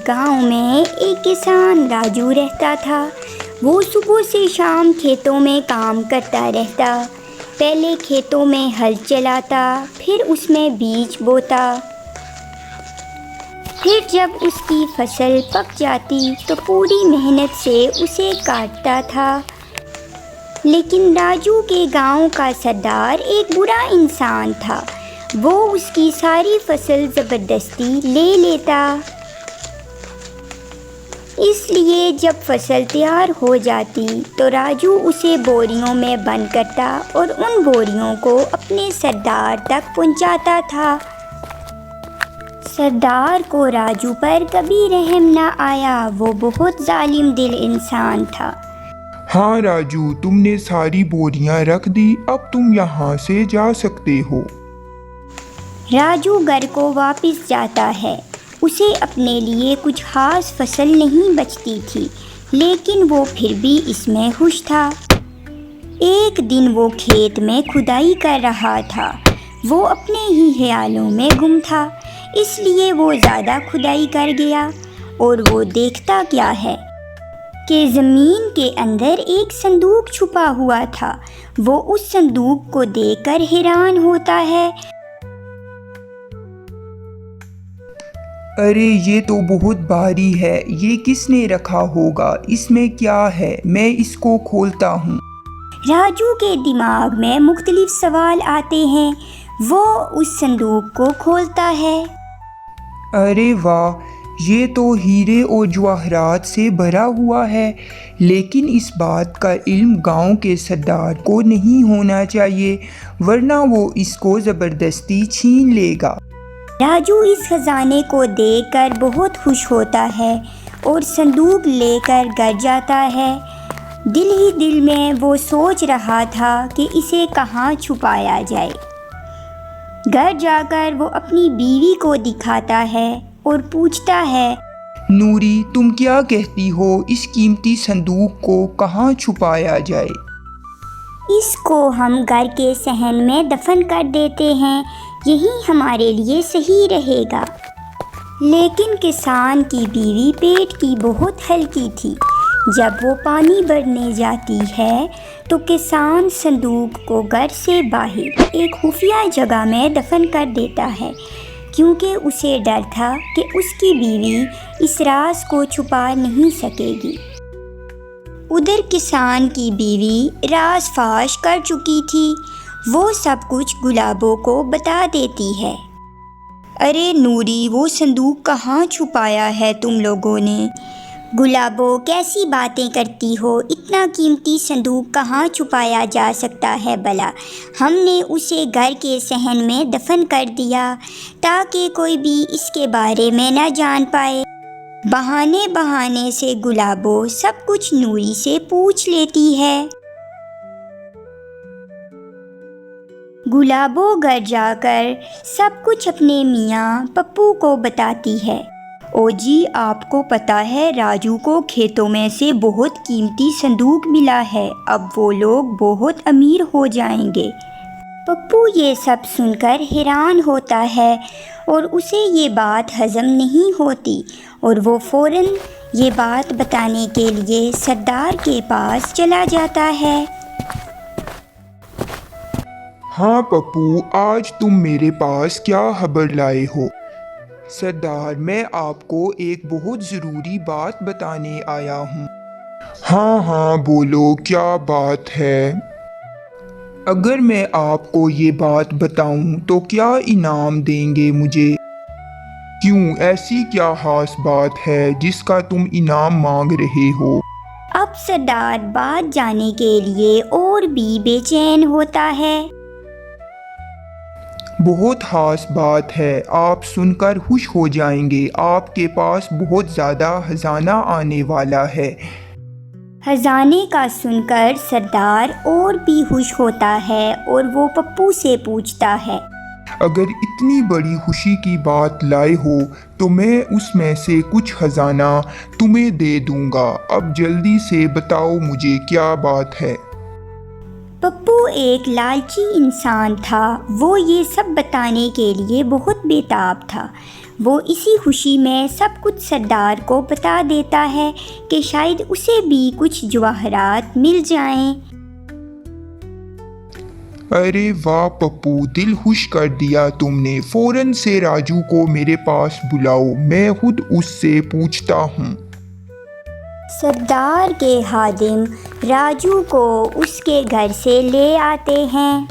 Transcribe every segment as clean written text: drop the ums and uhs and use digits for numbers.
گاؤں میں ایک کسان راجو رہتا تھا۔ وہ صبح سے شام کھیتوں میں کام کرتا رہتا۔ پہلے کھیتوں میں ہل چلاتا، پھر اس میں بیج بوتا، پھر جب اس کی فصل پک جاتی تو پوری محنت سے اسے کاٹتا تھا۔ لیکن راجو کے گاؤں کا سردار ایک برا انسان تھا۔ وہ اس کی ساری فصل زبردستی لے لیتا۔ اس لیے جب فصل تیار ہو جاتی تو راجو اسے بوریوں میں بند کرتا اور ان بوریوں کو اپنے سردار تک پہنچاتا تھا۔ سردار کو راجو پر کبھی رحم نہ آیا، وہ بہت ظالم دل انسان تھا۔ ہاں راجو، تم نے ساری بوریاں رکھ دی، اب تم یہاں سے جا سکتے ہو۔ راجو گھر کو واپس جاتا ہے۔ اسے اپنے لیے کچھ خاص فصل نہیں بچتی تھی، لیکن وہ پھر بھی اس میں خوش تھا۔ ایک دن وہ کھیت میں کھدائی کر رہا تھا۔ وہ اپنے ہی خیالوں میں گم تھا، اس لیے وہ زیادہ کھدائی کر گیا، اور وہ دیکھتا کیا ہے کہ زمین کے اندر ایک صندوق چھپا ہوا تھا۔ وہ اس صندوق کو دیکھ کر حیران ہوتا ہے۔ ارے یہ تو بہت بھاری ہے، یہ کس نے رکھا ہوگا؟ اس میں کیا ہے؟ میں اس کو کھولتا ہوں۔ راجو کے دماغ میں مختلف سوال آتے ہیں۔ وہ اس صندوق کو کھولتا ہے۔ ارے واہ، یہ تو ہیرے اور جواہرات سے بھرا ہوا ہے، لیکن اس بات کا علم گاؤں کے سردار کو نہیں ہونا چاہیے، ورنہ وہ اس کو زبردستی چھین لے گا۔ راجو اس خزانے کو دیکھ کر بہت خوش ہوتا ہے اور صندوق لے کر گھر جاتا ہے۔ دل ہی دل میں وہ سوچ رہا تھا کہ اسے کہاں چھپایا جائے۔ گھر جا کر وہ اپنی بیوی کو دکھاتا ہے اور پوچھتا ہے، نوری، تم کیا کہتی ہو؟ اس قیمتی صندوق کو کہاں چھپایا جائے؟ اس کو ہم گھر کے صحن میں دفن کر دیتے ہیں، یہی ہمارے لیے صحیح رہے گا۔ لیکن کسان کی بیوی پیٹ کی بہت ہلکی تھی۔ جب وہ پانی بھرنے جاتی ہے تو کسان صندوق کو گھر سے باہر ایک خفیہ جگہ میں دفن کر دیتا ہے، کیونکہ اسے ڈر تھا کہ اس کی بیوی اس راز کو چھپا نہیں سکے گی۔ ادھر کسان کی بیوی راز فاش کر چکی تھی۔ وہ سب کچھ گلابو کو بتا دیتی ہے۔ ارے نوری، وہ صندوق کہاں چھپایا ہے تم لوگوں نے؟ گلابو، کیسی باتیں کرتی ہو؟ اتنا قیمتی صندوق کہاں چھپایا جا سکتا ہے بھلا؟ ہم نے اسے گھر کے صحن میں دفن کر دیا تاکہ کوئی بھی اس کے بارے میں نہ جان پائے۔ بہانے سے گلابو سب کچھ نوری سے پوچھ لیتی ہے۔ گلابو گھر جا کر سب کچھ اپنے میاں پپو کو بتاتی ہے۔ او جی، آپ کو پتہ ہے راجو کو کھیتوں میں سے بہت قیمتی صندوق ملا ہے، اب وہ لوگ بہت امیر ہو جائیں گے۔ پپو یہ سب سن کر حیران ہوتا ہے اور اسے یہ بات ہضم نہیں ہوتی، اور وہ فوراً یہ بات بتانے کے لیے سردار کے پاس چلا جاتا ہے۔ ہاں پپو، آج تم میرے پاس کیا خبر لائے ہو؟ سردار، میں آپ کو ایک بہت ضروری بات بتانے آیا ہوں۔ ہاں بولو، کیا بات ہے؟ اگر میں آپ کو یہ بات بتاؤں تو کیا انعام دیں گے مجھے؟ کیوں، ایسی کیا خاص بات ہے جس کا تم انعام مانگ رہے ہو؟ اب سردار بات جاننے کے لیے اور بھی بے چین ہوتا ہے۔ بہت خاص بات ہے، آپ سن کر خوش ہو جائیں گے، آپ کے پاس بہت زیادہ خزانہ آنے والا ہے۔ خزانے کا سن کر سردار اور بھی خوش ہوتا ہے اور وہ پپو سے پوچھتا ہے، اگر اتنی بڑی خوشی کی بات لائے ہو تو میں اس میں سے کچھ خزانہ تمہیں دے دوں گا۔ اب جلدی سے بتاؤ مجھے کیا بات ہے۔ پپو ایک لالچی انسان تھا۔ وہ یہ سب بتانے کے لیے بہت بے تاب تھا۔ وہ اسی خوشی میں سب کچھ سردار کو بتا دیتا ہے کہ شاید اسے بھی کچھ جواہرات مل جائیں۔ ارے واہ پپو، دل خوش کر دیا تم نے۔ فوراً سے راجو کو میرے پاس بلاؤ، میں خود اس سے پوچھتا ہوں۔ سردار کے خادم راجو کو اس کے گھر سے لے آتے ہیں۔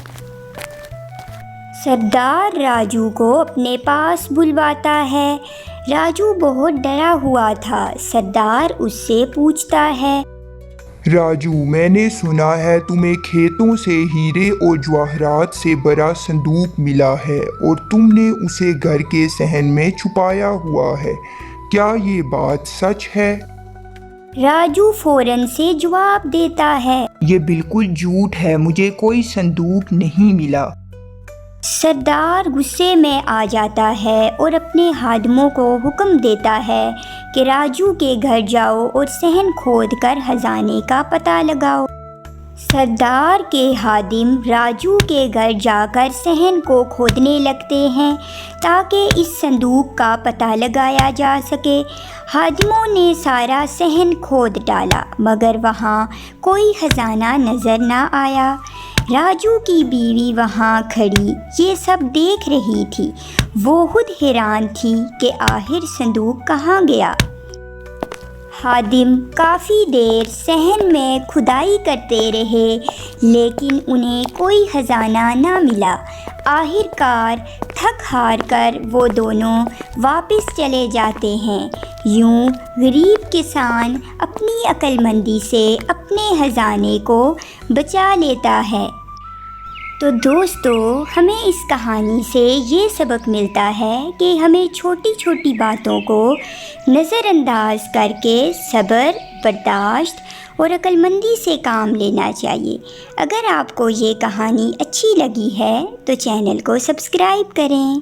سردار راجو کو اپنے پاس بلواتا ہے۔ راجو بہت ڈرا ہوا تھا۔ سردار اس سے پوچھتا ہے، راجو، میں نے سنا ہے تمہیں کھیتوں سے ہیرے اور جواہرات سے بڑا صندوق ملا ہے اور تم نے اسے گھر کے صحن میں چھپایا ہوا ہے، کیا یہ بات سچ ہے؟ راجو فوراً سے جواب دیتا ہے، یہ بالکل جھوٹ ہے، مجھے کوئی صندوق نہیں ملا۔ سردار غصے میں آ جاتا ہے اور اپنے خادموں کو حکم دیتا ہے کہ راجو کے گھر جاؤ اور صحن کھود کر خزانے کا پتہ لگاؤ۔ سردار کے خادم راجو کے گھر جا کر صحن کو کھودنے لگتے ہیں تاکہ اس صندوق کا پتہ لگایا جا سکے۔ خادموں نے سارا صحن کھود ڈالا مگر وہاں کوئی خزانہ نظر نہ آیا۔ راجو کی بیوی وہاں کھڑی یہ سب دیکھ رہی تھی۔ وہ خود حیران تھی کہ آخر صندوق کہاں گیا۔ خادم کافی دیر صحن میں کھدائی کرتے رہے لیکن انہیں کوئی خزانہ نہ ملا۔ آخر کار تھک ہار کر وہ دونوں واپس چلے جاتے ہیں۔ یوں غریب کسان اپنی عقل مندی سے اپنے خزانے کو بچا لیتا ہے۔ تو دوستو، ہمیں اس کہانی سے یہ سبق ملتا ہے کہ ہمیں چھوٹی چھوٹی باتوں کو نظر انداز کر کے صبر، برداشت اور عقل مندی سے کام لینا چاہیے۔ اگر آپ کو یہ کہانی اچھی لگی ہے تو چینل کو سبسکرائب کریں۔